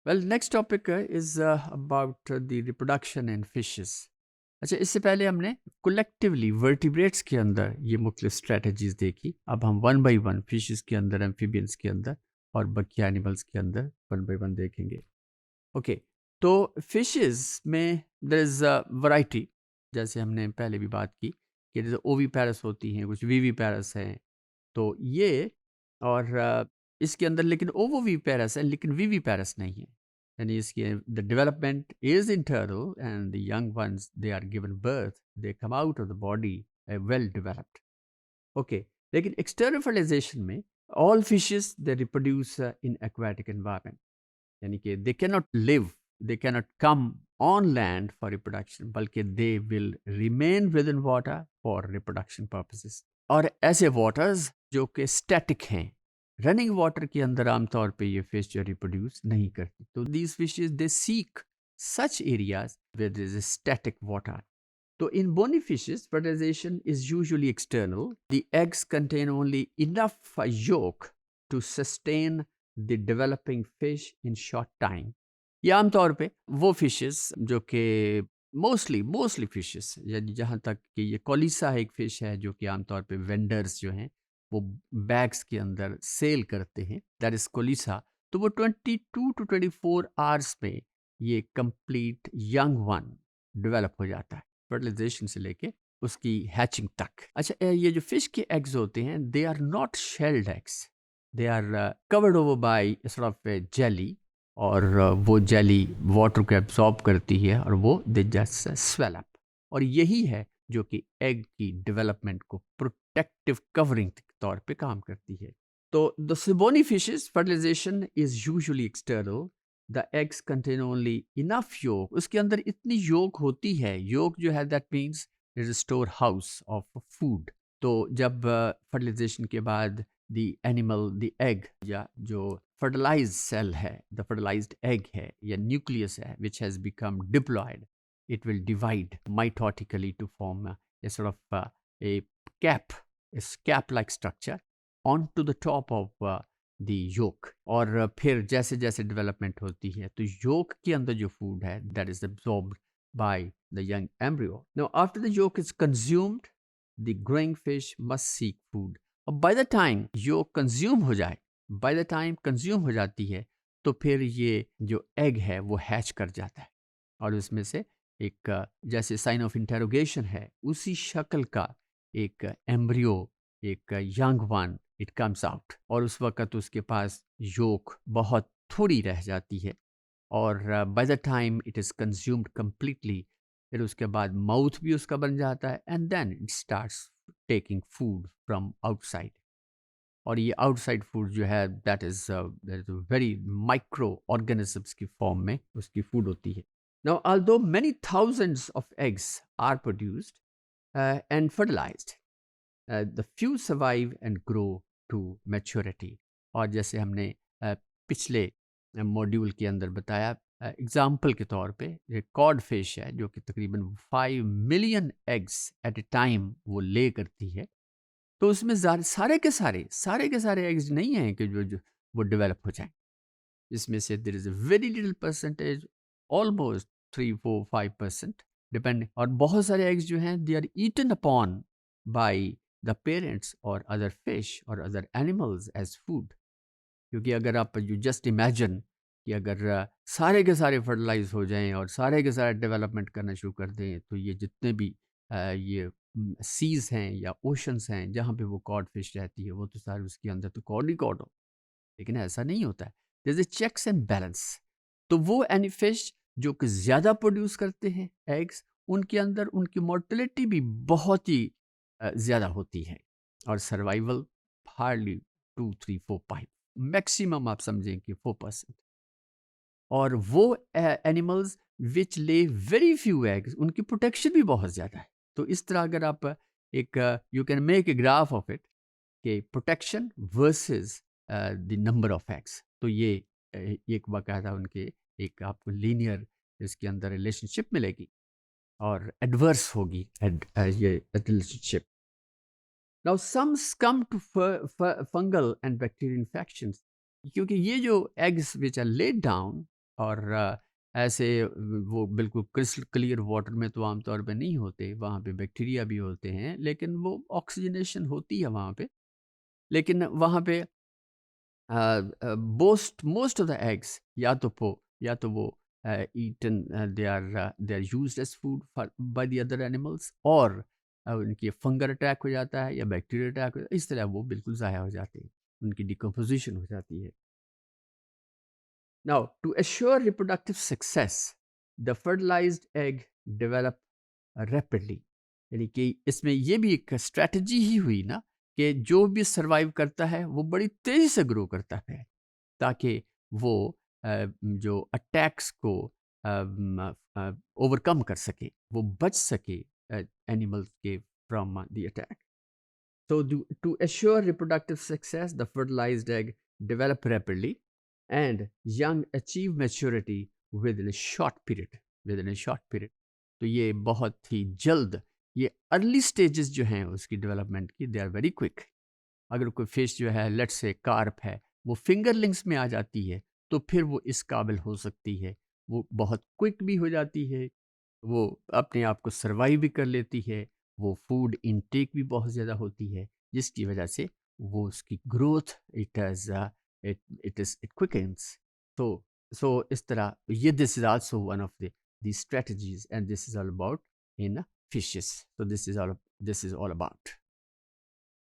Well, next topic is about the reproduction in fishes. अच्छा, इससे पहले हमने कलेक्टिवली वर्टिब्रेट्स के अंदर ये मुख्तलिफ स्ट्रेटजीज देखी. अब हम वन बाई वन फिशेस के अंदर, एम्फीबियंस के अंदर और बाकी एनिमल्स के अंदर वन बाई वन देखेंगे. ओके, तो फिशेस में देयर इज अ वैरायटी. जैसे हमने पहले भी बात की कि जैसे ओवी पैरस होती हैं, कुछ वीवी पैरस हैं. तो ये और इसके अंदर लेकिन ओवोवी पैरस है, लेकिन वीवी पैरस नहीं है. यानी इसके the development is internal and the young ones they are given birth, they come out of the body well developed. Okay, लेकिन एक्सटर्नल फर्टिलाइजेशन में all fishes they reproduce in aquatic environment. यानी कि they can not live, they can not come on land for reproduction, बल्कि they will remain within water for reproduction purposes. और ऐसे waters जो कि static हैं, running water के अंदर आमतौर पे ये फिश जो रिप्रोड्यूस नहीं करती. तो these fishes they seek such areas where there is static water. So in bony fishes, fertilization is usually external. The eggs contain only enough yolk to sustain the developing fish in short time. ये आमतौर पे वो fishes जो कि mostly fishes, यानी जहाँ तक कि ये कोलिसा एक फ़िश है जो कि आमतौर पे वेंडर्स जो हैं वो बैग्स के अंदर सेल करते हैं, दैट इज़ कोलिसा. तो वो 22 टू 24 आवर्स में ये कंप्लीट यंग वन डेवलप हो जाता है, फर्टिलाइजेशन से लेके उसकी हैचिंग तक. अच्छा, ये जो फिश के एग्स होते हैं, they are not shelled eggs, they are covered over by sort of jelly. और वो जेली वाटर को एब्जॉर्ब करती है और वो दे जस्ट स्वेल अप. और यही है जो कि एग की डेवलपमेंट को प्रोटेक्टिव कवरिंग के तौर पे काम करती है. तो द सिबोनी fishes fertilization is usually external. The eggs contain only enough yolk, उसके अंदर इतनी योक होती है. योक जो है that means is a store house of food. तो जब फर्टिलाइजेशन के बाद द एनिमल द एग या जो fertilized cell है, the fertilized egg है या nucleus है, which has become diploid, it will divide mitotically to form a sort of a cap, a cap-like structure onto the top of the yolk. और फिर जैसे जैसे development होती है तो yolk के अंदर जो food है that is absorbed by the young embryo. Now after the yolk is consumed, the growing fish must seek food. और by the time yolk consume हो जाए, बाय द टाइम कंज्यूम हो जाती है, तो फिर ये जो एग है वो हैच कर जाता है और उसमें से एक जैसे साइन ऑफ इंटेरोगेशन है उसी शक्ल का एक एम्ब्रियो, एक young one it comes out. और उस वक्त उसके पास योक बहुत थोड़ी रह जाती है और by the time it is consumed completely, फिर उसके बाद माउथ भी उसका बन जाता है and then it starts taking food from outside. और ये आउटसाइड फूड जो है that is very microorganisms की फॉर्म में उसकी फूड होती है. Now although many thousands of eggs are produced and fertilised, the few survive and grow to maturity. और जैसे हमने पिछले मॉड्यूल के अंदर बताया, एग्जाम्पल के तौर पे ये कॉड फिश है जो कि तकरीबन 5 मिलियन एग्स एट ए टाइम वो ले करती है. तो उसमें सारे के सारे एग्स नहीं हैं कि जो वो डेवलप हो जाएं. इसमें से there is a very little percentage, almost 3 4 5% depend. और बहुत सारे एग्स जो हैं they are eaten upon by the parents और अदर फिश और अदर एनिमल्स एज फूड. क्योंकि अगर आप यू जस्ट इमेजिन कि अगर सारे के सारे फर्टिलाइज हो जाएं और सारे के सारे डेवलपमेंट करना शुरू कर दें, तो ये जितने भी ये सीज हैं या ओशंस हैं जहाँ पे वो कॉड फिश रहती है, वो तो सारे उसके अंदर तो कॉड ही कॉड हो. लेकिन ऐसा नहीं होता है, there is checks and balance. तो वो एनी फिश जो कि ज़्यादा प्रोड्यूस करते हैं एग्स, उनके अंदर उनकी मोर्टेलिटी भी बहुत ही ज़्यादा होती है और सर्वाइवल हार्डली 2 3 4 5, मैक्सिमम आप समझें कि 4%. और वो एनिमल्स विच ले वेरी फ्यू एग्स, उनकी प्रोटेक्शन भी बहुत ज़्यादा है. तो इस तरह अगर आप एक you can make a graph of it कि protection versus the number of eggs, तो ये एक बाकायदा उनके एक आपको लीनियर इसके अंदर रिलेशनशिप मिलेगी और एडवर्स होगी ये relationship. Now some come to fungal and bacterial infections, क्योंकि ये जो eggs which are laid down और ऐसे वो बिल्कुल क्रिस्टल क्लियर वाटर में तो आमतौर पे नहीं होते, वहाँ पे बैक्टीरिया भी होते हैं, लेकिन वो ऑक्सीजनेशन होती है वहाँ पे। लेकिन वहाँ पे मोस्ट ऑफ द एग्स या तो वो eaten, they are used as food by the other animals, और उनकी फंगल अटैक हो जाता है या बैक्टीरियल अटैक हो जाता है, इस तरह वो बिल्कुल ज़ाया हो जाते हैं, उनकी डिकम्पोजिशन हो जाती है। Now, to assure reproductive success, the fertilized egg develop rapidly. यानी कि इसमें ये भी एक स्ट्रैटेजी ही हुई ना, कि जो भी सरवाइव करता है वो बड़ी तेज़ी से ग्रो करता है, ताकि वो जो अटैक्स को ओवरकम कर सके, वो बच सके एनिमल्स के from the attack. So, to assure reproductive success, the fertilized egg develop rapidly and young achieve maturity within a short period. Within a short period. तो ये बहुत ही जल्द, ये अर्ली स्टेजेस जो हैं उसकी डेवलपमेंट की, दे आर वेरी क्विक। अगर कोई फिश जो है, लेट्स से कार्प है, वो फिंगरलिंग्स में आ जाती है, तो फिर वो इस काबिल हो सकती है, वो बहुत क्विक भी हो जाती है, वो अपने आप को सर्वाइव भी कर लेती है, वो फूड इनटेक भी बहुत ज़्यादा होती है, जिसकी वजह से वो उसकी ग्रोथ इट क्विकन्स। तो इस तरह ये this is also one of the strategies, and this is all about in fishes. तो दिस इज ऑल अबाउट